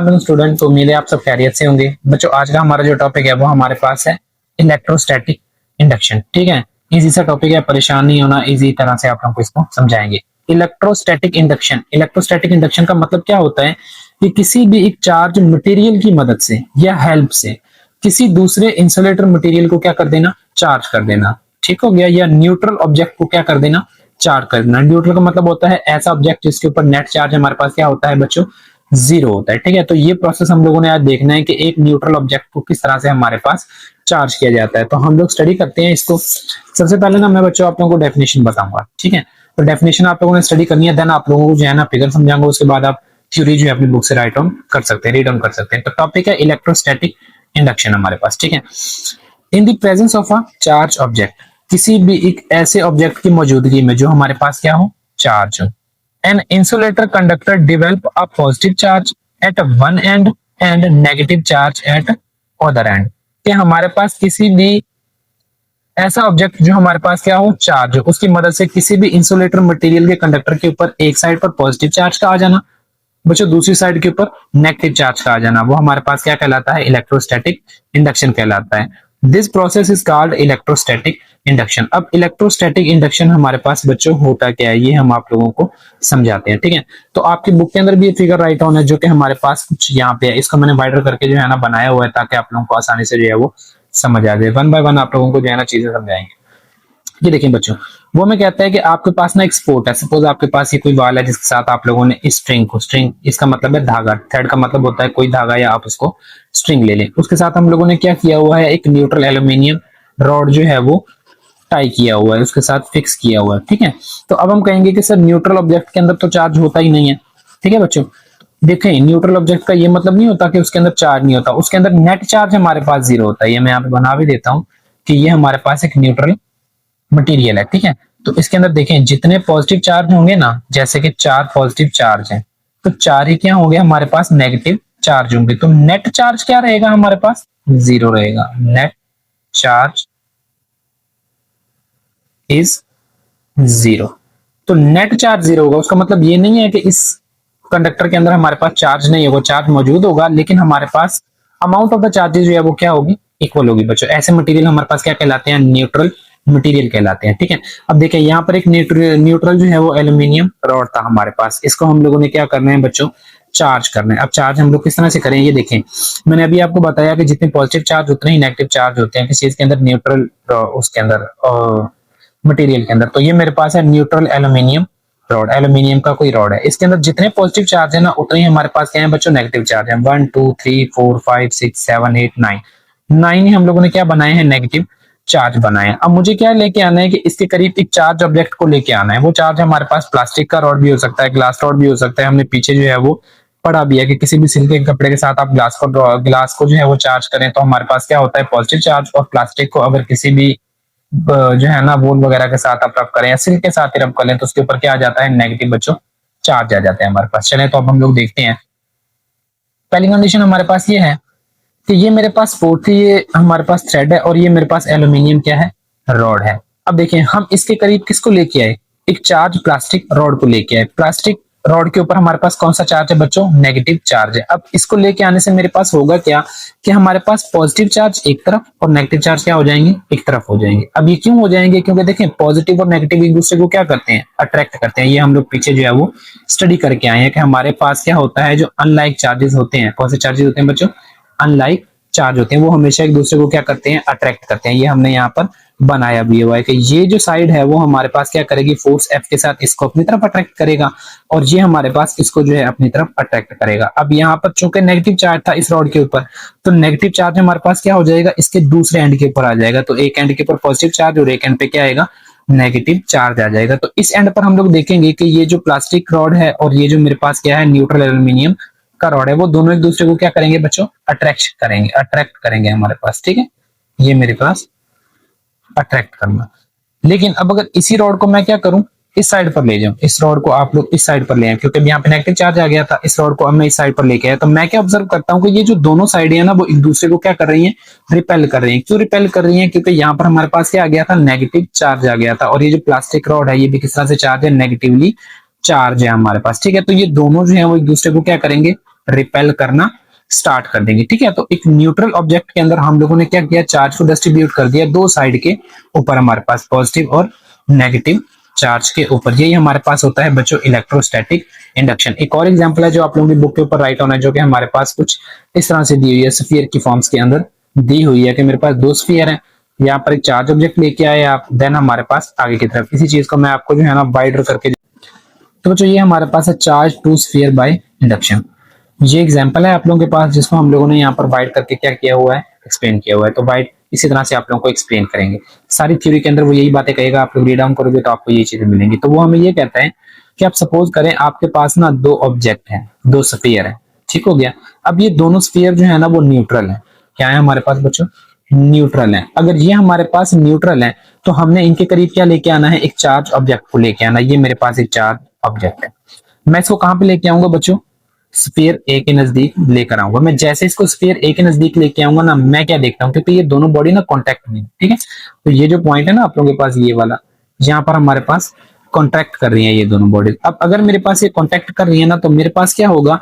अस्सलाम स्टूडेंट, तो उम्मीद है आप सब खैरियत से होंगे। बच्चों, आज का हमारा जो टॉपिक है वो हमारे पास है इलेक्ट्रोस्टैटिक इंडक्शन। ठीक है, इजी सा टॉपिक है, परेशान नहीं होना, इजी तरह से आप लोगों को इसको समझाएंगे। इलेक्ट्रोस्टैटिक इंडक्शन का मतलब क्या होता है कि किसी भी एक चार्ज मटेरियल की मदद से या हेल्प से किसी दूसरे इंसुलेटर मटेरियल को क्या कर देना, चार्ज कर देना। ठीक हो गया। या न्यूट्रल ऑब्जेक्ट को क्या कर देना, चार्ज कर देना। न्यूट्रल का मतलब होता है ऐसा ऑब्जेक्ट जिसके ऊपर नेट चार्ज हमारे पास क्या होता है बच्चों, जीरो होता है। ठीक है, तो ये प्रोसेस हम लोगों ने आज देखना है कि एक न्यूट्रल ऑब्जेक्ट को किस तरह से हमारे पास चार्ज किया जाता है। तो हम लोग स्टडी करते हैं इसको। सबसे पहले ना मैं बच्चों आप लोगों को डेफिनेशन बताऊंगा। ठीक है, तो डेफिनेशन आप लोगों ने स्टडी करनी है, देन आप लोगों को जो है ना फिगर समझाऊंगा। उसके बाद आप थ्योरी जो है अपनी बुक से राइट ऑन कर सकते हैं, रीड ऑन कर सकते हैं। तो टॉपिक है इलेक्ट्रोस्टैटिक इंडक्शन हमारे पास। ठीक है, in the presence of a charge object, किसी भी एक ऐसे ऑब्जेक्ट की मौजूदगी में जो हमारे पास क्या हो, चार्ज हो। An insulator conductor develop a positive charge at one end and negative charge at other end। कि हमारे पास किसी भी ऐसा ऑब्जेक्ट जो हमारे पास क्या हो, चार्ज हो, उसकी मदद से किसी भी इंसुलेटर मटेरियल के कंडक्टर के ऊपर एक साइड पर पॉजिटिव चार्ज का आ जाना बच्चों, दूसरी साइड के ऊपर नेगेटिव चार्ज का आ जाना, वो हमारे पास क्या कहलाता है, इलेक्ट्रोस्टैटिक इंडक्शन कहलाता है। This process is called electrostatic induction. अब इलेक्ट्रोस्टैटिक इंडक्शन हमारे पास बच्चों होता क्या है, ये हम आप लोगों को समझाते हैं। ठीक है, तो आपकी बुक के अंदर भी ये फिगर राइट ऑन है जो कि हमारे पास कुछ यहाँ पे है। इसको मैंने वाइडर करके जो है ना बनाया हुआ है ताकि आप लोगों को आसानी से जो है वो समझ आ जाए। वन बाय वन आप लोगों को जो है ना चीजें समझाएंगे। ये देखिए बच्चों, वो में कहता है कि आपके पास ना एक स्पोर्ट है। सपोज आपके पास ये कोई वाल है जिसके साथ आप लोगों ने स्ट्रिंग इसका मतलब है धागा, थ्रेड का मतलब होता है कोई धागा, या आप उसको स्ट्रिंग ले लें। उसके साथ हम लोगों ने क्या किया हुआ है, एक न्यूट्रल एल्यूमिनियम रॉड जो है वो टाई किया हुआ है, उसके साथ फिक्स किया हुआ है। ठीक है, तो अब हम कहेंगे कि सर न्यूट्रल ऑब्जेक्ट के अंदर तो चार्ज होता ही नहीं है। ठीक है बच्चों, देखें न्यूट्रल ऑब्जेक्ट का ये मतलब नहीं होता कि उसके अंदर चार्ज नहीं होता, उसके अंदर नेट चार्ज हमारे पास जीरो होता है। ये मैं यहाँ पे बना भी देता हूँ कि ये हमारे पास एक न्यूट्रल मटेरियल है। ठीक है, तो इसके अंदर देखें जितने पॉजिटिव चार्ज होंगे ना, जैसे कि 4 पॉजिटिव चार्ज हैं, तो 4 ही क्या होंगे हमारे पास, नेगेटिव चार्ज होंगे। तो नेट चार्ज क्या रहेगा हमारे पास, जीरो रहेगा। Net charge is zero. तो नेट चार्ज जीरो होगा, उसका मतलब ये नहीं है कि इस कंडक्टर के अंदर हमारे पास चार्ज नहीं होगा, चार्ज मौजूद होगा, लेकिन हमारे पास अमाउंट ऑफ द चार्जेस जो है वो क्या होगी, इक्वल होगी। बच्चों, ऐसे मटेरियल हमारे पास क्या कहलाते हैं, न्यूट्रल मटेरियल कहलाते हैं। ठीक है, अब देखिए यहाँ पर एक न्यूट्रल जो है वो एल्यूमिनियम रॉड था हमारे पास, इसको हम लोगों ने क्या करना है बच्चों, चार्ज करना है। अब चार्ज हम लोग किस तरह से करें, ये देखें मैंने अभी आपको बताया कि जितने पॉजिटिव चार्ज उतने ही नेगेटिव चार्ज होते हैं किसी चीज के अंदर, न्यूट्रल उसके अंदर मटेरियल के अंदर। तो ये मेरे पास है न्यूट्रल एल्यूमिनियम रॉड, एल्यूमिनियम का कोई रॉड है, इसके अंदर जितने पॉजिटिव चार्ज है ना उतने ही हमारे पास क्या है बच्चों, नेगेटिव चार्ज है। 1 2 3 4 5 6 7 8 9 9 ही हम लोगों ने क्या बनाए हैं, नेगेटिव चार्ज बनाए हैं। अब मुझे क्या लेके आना है कि इसके करीब एक चार्ज ऑब्जेक्ट को लेके आना है। वो चार्ज हमारे पास प्लास्टिक का रॉड भी हो सकता है, ग्लास रॉड भी हो सकता है। हमने पीछे जो है वो पढ़ा भी है कि किसी भी सिल्क के कपड़े के साथ आप ग्लास को जो है वो चार्ज करें तो हमारे पास क्या होता है, पॉजिटिव चार्ज। और प्लास्टिक को अगर किसी भी जो है ना वूल वगैरह के साथ आप रब करें या सिल्क के साथ ही रब कर लें तो उसके ऊपर क्या आ जाता है, नेगेटिव बच्चों चार्ज आ जाता है हमारे पास। चले तो अब हम लोग देखते हैं। पहली कंडीशन हमारे पास ये है कि ये मेरे पास स्पोर्ट थी, ये हमारे पास थ्रेड है, और ये मेरे पास एल्यूमिनियम क्या है, रॉड है। अब देखिए हम इसके करीब किसको लेके आए, एक चार्ज प्लास्टिक रॉड को लेके आए। प्लास्टिक रॉड के ऊपर हमारे पास कौन सा चार्ज है बच्चों, नेगेटिव चार्ज है। अब इसको लेके आने से मेरे पास होगा क्या कि हमारे पास पॉजिटिव चार्ज एक तरफ और नेगेटिव चार्ज क्या हो जाएंगे, एक तरफ हो जाएंगे। अब ये क्यों हो जाएंगे, क्योंकि देखें पॉजिटिव और नेगेटिव एक दूसरे को क्या करते हैं, अट्रैक्ट करते हैं। ये हम लोग पीछे जो है वो स्टडी करके आए हैं कि हमारे पास क्या होता है, जो अनलाइक चार्जेस होते हैं, कौन से चार्जेस होते हैं बच्चों, अनलाइक चार्ज होते हैं, वो हमेशा एक दूसरे को क्या करते हैं, अट्रैक्ट करते हैं। ये हमने यहाँ पर बनाया भी हुआ है कि ये जो साइड है वो हमारे पास क्या करेगी, फोर्स एफ के साथ इसको अपनी तरफ अट्रैक्ट करेगा, और ये हमारे पास इसको जो है अपनी तरफ अट्रैक्ट करेगा। अब यहाँ पर चूंकि नेगेटिव चार्ज था इस रॉड के ऊपर, तो नेगेटिव चार्ज हमारे पास क्या हो जाएगा, इसके दूसरे एंड के ऊपर आ जाएगा। तो एक एंड के ऊपर पॉजिटिव चार्ज और एक एंड पे क्या आएगा, नेगेटिव चार्ज आ जाएगा। तो इस एंड पर हम लोग देखेंगे कि ये जो प्लास्टिक रॉड है और ये जो मेरे पास क्या है, न्यूट्रल एल्यूमिनियम का रॉड है, वो दोनों एक दूसरे को क्या करेंगे बच्चों, अट्रैक्ट करेंगे हमारे पास। ठीक है, ये मेरे पास अट्रैक्ट करना। लेकिन अब अगर इसी रॉड को मैं क्या करूं, इस साइड पर ले जाऊं, इस रॉड को आप लोग इस साइड पर ले आए, क्योंकि यहाँ पे नेगेटिव चार्ज आ गया था, इस रॉड को अब मैं इस साइड पर लेके आया, तो मैं क्या ऑब्जर्व करता हूँ कि ये जो दोनों साइड है ना वो एक दूसरे को क्या कर रही हैं, रिपेल कर रही हैं। क्यों रिपेल कर रही हैं, क्योंकि यहाँ पर हमारे पास क्या आ गया था, नेगेटिव चार्ज आ गया था, और ये जो प्लास्टिक रॉड है ये भी किस तरह से चार्ज है, नेगेटिवली चार्ज है हमारे पास। ठीक है, तो ये दोनों जो है वो एक दूसरे को क्या करेंगे, रिपेल करना स्टार्ट कर देंगे। ठीक है, तो एक न्यूट्रल ऑब्जेक्ट के अंदर हम लोगों ने क्या किया, चार्ज को डिस्ट्रीब्यूट कर दिया दो साइड के ऊपर, हमारे पास पॉजिटिव और नेगेटिव चार्ज के ऊपर। यही हमारे पास होता है बच्चों इलेक्ट्रोस्टैटिक इंडक्शन। एक और एग्जांपल है जो आप लोगों की बुक के ऊपर राइट ऑन है, जो कि हमारे पास कुछ इस तरह से दी हुई है, स्फीयर की फॉर्म्स के अंदर दी हुई है कि मेरे पास दो स्फीयर है, यहाँ पर एक चार्ज ऑब्जेक्ट लेके आए आप, देन हमारे पास आगे की तरफ इसी चीज को मैं आपको जो है ना वाइडर करके, तो बच्चों ये हमारे पास है charge to sphere by induction. ये एग्जांपल है आप लोगों के पास जिसको हम लोगों ने यहाँ पर वाइड करके क्या किया हुआ है, एक्सप्लेन किया हुआ है। तो वाइड इसी तरह से आप लोगों को एक्सप्लेन करेंगे, सारी थ्योरी के अंदर वो यही बातें कहेगा, आप लोग रीड डाउन करोगे तो आपको ये चीजें मिलेंगी। तो वो हमें ये कहता है कि आप सपोज करें आपके पास ना दो ऑब्जेक्ट है, दो स्फीयर है, ठीक हो गया। अब ये दोनों स्फीयर जो है ना वो न्यूट्रल है, क्या है हमारे पास बच्चों, न्यूट्रल है। अगर ये हमारे पास न्यूट्रल है तो हमने इनके करीब क्या लेके आना है, एक चार्ज ऑब्जेक्ट को लेके आना। ये मेरे पास एक चार्ज ऑब्जेक्ट है, मैं इसको कहां पे लेके आऊंगा बच्चों, स्फीयर ए के नजदीक लेकर आऊंगा। मैं जैसे इसको स्फीयर ए के नजदीक लेके आऊंगा ना, मैं क्या देखता हूँ, क्योंकि ये दोनों बॉडी ना कॉन्टैक्ट में, ठीक है। तो ये जो पॉइंट है ना आप लोगों के पास ये वाला, जहां पर हमारे पास कॉन्ट्रैक्ट कर रही है ये दोनों बॉडी। अब अगर मेरे पास ये कॉन्टैक्ट कर रही है ना, तो मेरे पास क्या होगा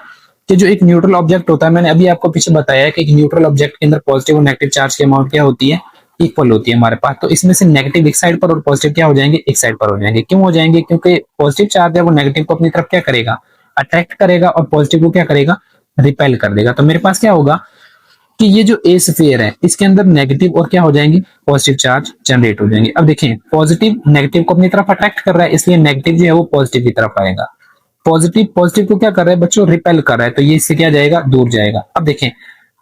कि जो एक न्यूट्रल ऑब्जेक्ट होता है, मैंने अभी आपको पीछे बताया कि एक न्यूट्रल ऑब्जेक्ट के अंदर पॉजिटिव और नेगेटिव चार्ज की अमाउंट क्या होती है, इक्वल होती है हमारे पास। तो इसमें से नेगेटिव एक साइड पर और पॉजिटिव क्या हो जाएंगे, एक साइड पर हो जाएंगे। क्यों हो जाएंगे, क्योंकि पॉजिटिव चार्ज है वो नेगेटिव को अपनी तरफ क्या करेगा, अट्रैक्ट करेगा, और पॉजिटिव को क्या करेगा, रिपेल कर देगा। तो मेरे पास क्या होगा कि ये जो ए स्फीयर है इसके अंदर नेगेटिव और क्या हो जाएंगे, पॉजिटिव चार्ज जनरेट हो जाएंगे। अब देखें पॉजिटिव नेगेटिव को अपनी तरफ अट्रैक्ट कर रहा है, इसलिए नेगेटिव जो है वो पॉजिटिव की तरफ आएगा। पॉजिटिव पॉजिटिव को क्या कर रहा है बच्चों, रिपेल कर रहा है, तो ये इससे क्या जाएगा, दूर जाएगा। अब देखें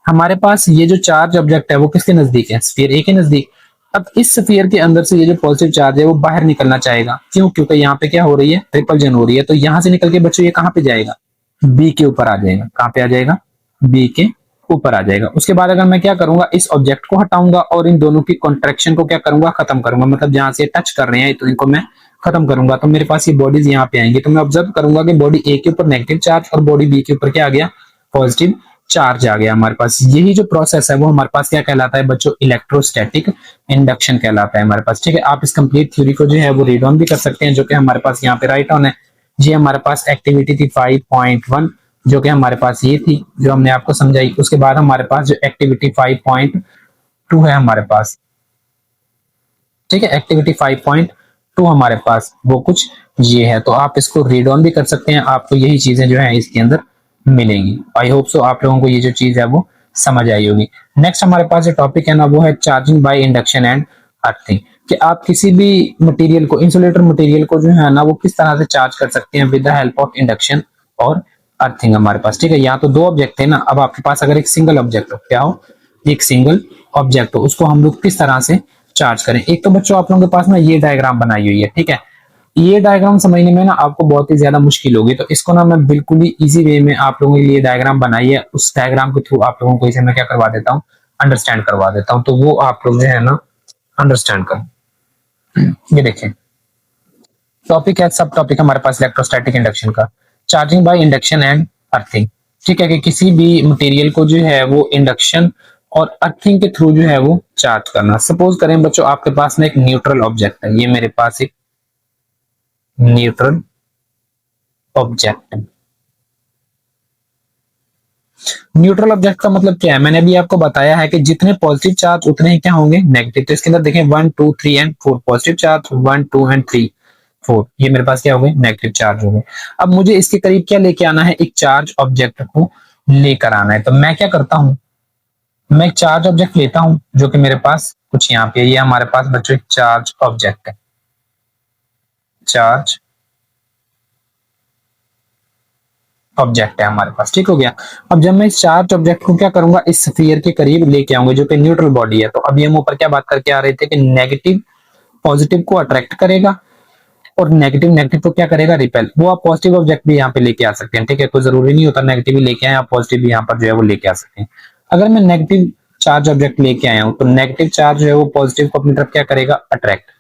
हमारे पास ये जो चार्ज ऑब्जेक्ट है वो किसके नजदीक है, स्फीयर ए के नजदीक। अब इस स्फीयर के अंदर से ये जो पॉजिटिव चार्ज है वो बाहर निकलना चाहेगा, क्यों, क्योंकि यहाँ पे क्या हो रही है, रिपल्जन हो रही है। तो यहां से निकल के बच्चों ये कहां पे जाएगा, बी के ऊपर आ जाएगा। कहां पे आ जाएगा, बी के ऊपर आ जाएगा। उसके बाद अगर मैं क्या करूंगा, इस ऑब्जेक्ट को हटाऊंगा और इन दोनों की कॉन्ट्रैक्शन को क्या करूंगा, खत्म करूंगा। मतलब जहां से टच कर रहे हैं तो इनको मैं खत्म करूंगा, तो मेरे पास ये बॉडीज यहाँ पे आएंगी। तो मैं ऑब्जर्व करूंगा कि बॉडी ए के ऊपर नेगेटिव चार्ज और बॉडी बी के ऊपर क्या आ गया, पॉजिटिव चार्ज आ गया हमारे पास। यही जो प्रोसेस है वो हमारे पास क्या कहलाता है बच्चों, इलेक्ट्रोस्टैटिक इंडक्शन कहलाता है हमारे पास। ठीक है, आप इस कंप्लीट थ्योरी को जो है वो रीड ऑन भी कर सकते हैं, जो कि हमारे पास यहाँ पे राइट ऑन है। ये हमारे पास एक्टिविटी थी 5.1, जो कि हमारे पास ये थी जो हमने आपको समझाई। उसके बाद हमारे पास जो एक्टिविटी 5.2 है हमारे पास, ठीक है, एक्टिविटी 5.2 हमारे पास वो कुछ ये है। तो आप इसको रीड ऑन भी कर सकते हैं, आपको यही चीजें जो है इसके अंदर मिलेंगी। आई होप सो आप लोगों को ये जो चीज है वो समझ आई होगी। नेक्स्ट हमारे पास जो टॉपिक है ना वो है charging by induction and earthing, कि आप किसी भी मटेरियल को, इंसुलेटर मटेरियल को जो है ना वो किस तरह से चार्ज कर सकते हैं with the help of induction और अर्थिंग हमारे पास। ठीक है, यहाँ तो दो ऑब्जेक्ट थे ना, अब आपके पास अगर एक सिंगल ऑब्जेक्ट हो, क्या हो, एक सिंगल ऑब्जेक्ट हो, उसको हम लोग किस तरह से चार्ज करें। एक तो बच्चों आप लोगों के पास ना ये डायग्राम बनाई हुई है, ठीक है, ये डायग्राम समझने में ना आपको बहुत ही ज्यादा मुश्किल होगी, तो इसको ना मैं बिल्कुल ही इजी वे में आप लोगों के लिए डायग्राम बनाई है, उस डायग्राम के थ्रू आप लोगों को इसे मैं क्या करवा देता हूँ, अंडरस्टैंड करवा देता हूँ। तो वो आप लोग जो है ना अंडरस्टैंड कर, ये देखें टॉपिक है, सब टॉपिक हमारे पास इलेक्ट्रोस्टैटिक इंडक्शन का, charging by induction and earthing. ठीक है, कि किसी भी मटेरियल को जो है वो इंडक्शन और अर्थिंग के थ्रू जो है वो चार्ज करना। सपोज करें बच्चों आपके पास में एक न्यूट्रल ऑब्जेक्ट है, ये मेरे पास एक न्यूट्रल ऑब्जेक्ट। न्यूट्रल ऑब्जेक्ट का मतलब क्या है, मैंने अभी आपको बताया है कि जितने पॉजिटिव चार्ज उतने ही क्या होंगे, नेगेटिव। तो इसके अंदर देखें 1 2 3 एंड 4 पॉजिटिव चार्ज, 1 2 एंड 3 4, ये मेरे पास क्या हो गए, नेगेटिव चार्ज हो गए। अब मुझे इसके करीब क्या लेके आना है, एक चार्ज ऑब्जेक्ट को लेकर आना है। तो मैं क्या करता हूं, मैं एक चार्ज ऑब्जेक्ट लेता हूं जो कि मेरे पास कुछ यहाँ पे, ये हमारे पास बच्चों एक चार्ज ऑब्जेक्ट है, चार्ज ऑब्जेक्ट है हमारे पास, ठीक हो गया। अब जब मैं इस चार्ज ऑब्जेक्ट को क्या करूंगा, इस स्फीयर के करीब लेके आऊंगा जो कि न्यूट्रल बॉडी है। तो अभी हम ऊपर क्या बात करके आ रहे थे कि नेगेटिव पॉजिटिव को अट्रैक्ट करेगा और नेगेटिव नेगेटिव को क्या करेगा, रिपेल। वो आप पॉजिटिव ऑब्जेक्ट भी यहाँ पे लेके आ सकते हैं, ठीक है, कोई जरूरी नहीं होता नेगेटिव ही लेके आए, आप पॉजिटिव भी यहाँ पर जो है वो लेके आ सकते हैं। अगर मैं नेगेटिव चार्ज ऑब्जेक्ट लेके आया हूँ तो नेगेटिव चार्ज जो है वो पॉजिटिव को अपनी तरफ क्या करेगा, अट्रैक्ट।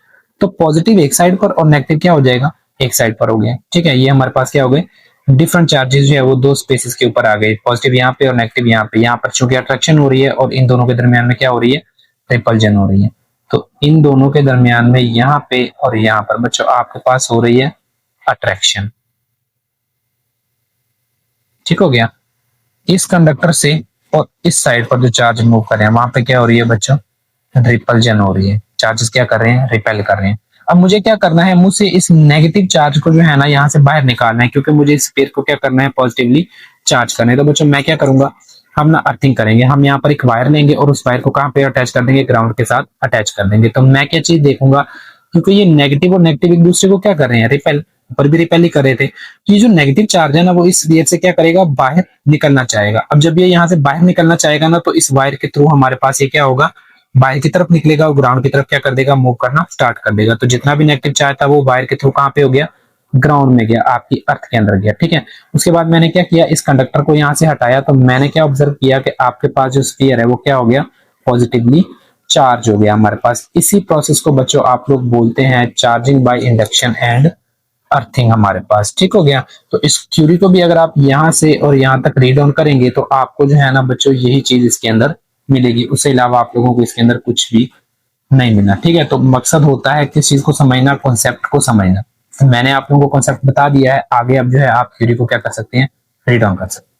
तो पॉजिटिव एक साइड पर और नेगेटिव क्या हो जाएगा, एक साइड पर हो गया। ठीक है, ये हमारे पास क्या हो गए, डिफरेंट चार्जेस जो है वो दो स्पेसेस के ऊपर आ गए, पॉजिटिव यहाँ पे और नेगेटिव यहाँ पे। यहाँ पर चूंकि अट्रैक्शन हो रही है और इन दोनों के दरमियान में क्या हो रही है, रिपल्जन हो रही है। तो इन दोनों के दरमियान में यहाँ पे और यहाँ पर बच्चों आपके पास हो रही है अट्रैक्शन। ठीक हो गया। इस कंडक्टर से और इस साइड पर जो चार्ज मूव कर रहे हैं वहां पे क्या हो रही है बच्चों, रिपल्जन हो रही है, चार्जेस क्या कर रहे हैं, रिपेल कर रहे हैं। अब मुझे क्या करना है, मुझसे इस नेगेटिव चार्ज को जो है ना यहाँ से बाहर निकालना है, क्योंकि मुझे इस पेयर को क्या करना है, पॉजिटिवली चार्ज करना है। तो बच्चों मैं क्या करूंगा, हम ना अर्थिंग करेंगे, हम यहाँ पर एक वायर लेंगे और उस वायर को कहाँ पे अटैच कर देंगे, ग्राउंड के साथ अटैच कर देंगे। तो मैं क्या चीज देखूंगा, क्योंकि ये नेगेटिव और नेगेटिव एक दूसरे को क्या कर रहे हैं, रिपेल, ऊपर भी रिपेल ही कर रहे थे। तो ये जो नेगेटिव चार्ज है ना वो इस वायर से क्या करेगा, बाहर निकलना चाहेगा। अब जब ये यहाँ से बाहर निकलना चाहेगा ना, तो इस वायर के थ्रू हमारे पास ये क्या होगा, बाहर की तरफ निकलेगा और ग्राउंड की तरफ क्या कर देगा, मूव करना स्टार्ट कर देगा। तो जितना भी नेगेटिव चार्ज था वो वायर के थ्रू कहाँ पे हो गया, ग्राउंड में गया, आपकी अर्थ के अंदर गया। ठीक है, उसके बाद मैंने क्या किया, इस कंडक्टर को यहाँ से हटाया, तो मैंने क्या ऑब्जर्व किया कि आपके पास जो स्फीयर है वो क्या हो गया, पॉजिटिवली चार्ज हो गया हमारे पास। इसी प्रोसेस को बच्चों आप लोग बोलते हैं charging by induction and earthing हमारे पास। ठीक हो गया। तो इस थ्योरी को भी अगर आप यहां से और यहां तक रीड ऑन करेंगे तो आपको जो है ना बच्चों यही चीज इसके अंदर मिलेगी, उससे अलावा आप लोगों को इसके अंदर कुछ भी नहीं मिलना। ठीक है, तो मकसद होता है किस चीज को समझना, कॉन्सेप्ट को समझना। मैंने आप लोगों को कॉन्सेप्ट बता दिया है, आगे अब जो है आप थ्योरी को क्या कर सकते हैं, रीड ऑन कर सकते हैं।